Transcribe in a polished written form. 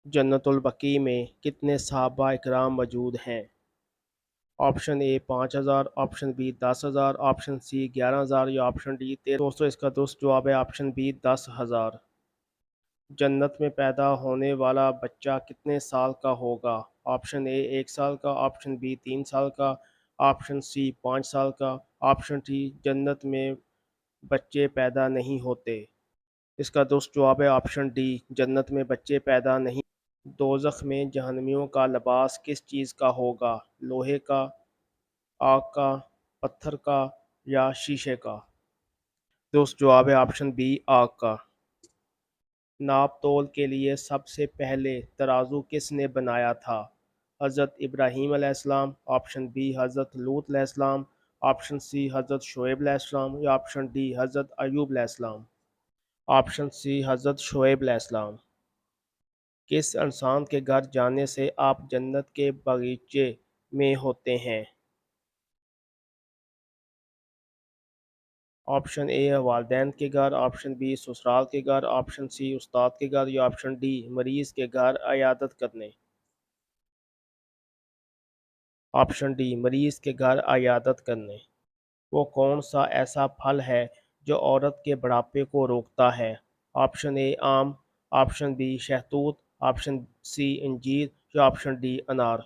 जन्नतुल बकी में कितने सहाबा इकराम मौजूद हैं? Option A 5,000, option B 10,000, option C 11,000 या ऑप्शन डी 13। दोस्तों इसका दुरुस्त जवाब है ऑप्शन बी 10,000। जन्नत में पैदा होने वाला बच्चा कितने साल का होगा? ऑप्शन ए 1 साल का, ऑप्शन बी 3 साल का, ऑप्शन सी 5 साल का, ऑप्शन डी जन्नत में बच्चे पैदा नहीं होते। इसका दुरुस्त जवाब है ऑप्शन डी, जन्नत में बच्चे पैदा नहीं। दोज़ख में जहन्नमियों का लिबास किस चीज़ का होगा? लोहे का, आग का, पत्थर का या शीशे का? दुरुस्त जवाब है ऑप्शन बी, आग का। नाप तोल के लिए सबसे पहले तराजू किसने बनाया था? हज़रत इब्राहीम अलैहिस्सलाम, ऑप्शन बी हज़रत लूत अलैहिस्सलाम, ऑप्शन सी हज़रत शुएब अलैहिस्सलाम या ऑप्शन डी हज़रत अय्यूब अलैहिस्सलाम। ऑप्शन सी हज़रत शुएब अलैहिस्सलाम। किस इंसान के घर जाने से आप जन्नत के बगीचे में होते हैं? ऑप्शन ए वालिदैन के घर, ऑप्शन बी ससुराल के घर, ऑप्शन सी उस्ताद के घर या ऑप्शन डी मरीज के घर इयादत करने। ऑप्शन डी मरीज के घर इयादत करने। वो कौन सा ऐसा फल है जो औरत के बुढ़ापे को रोकता है? ऑप्शन ए आम, ऑप्शन बी शहतूत, ऑप्शन सी अंजीर या ऑप्शन डी अनार।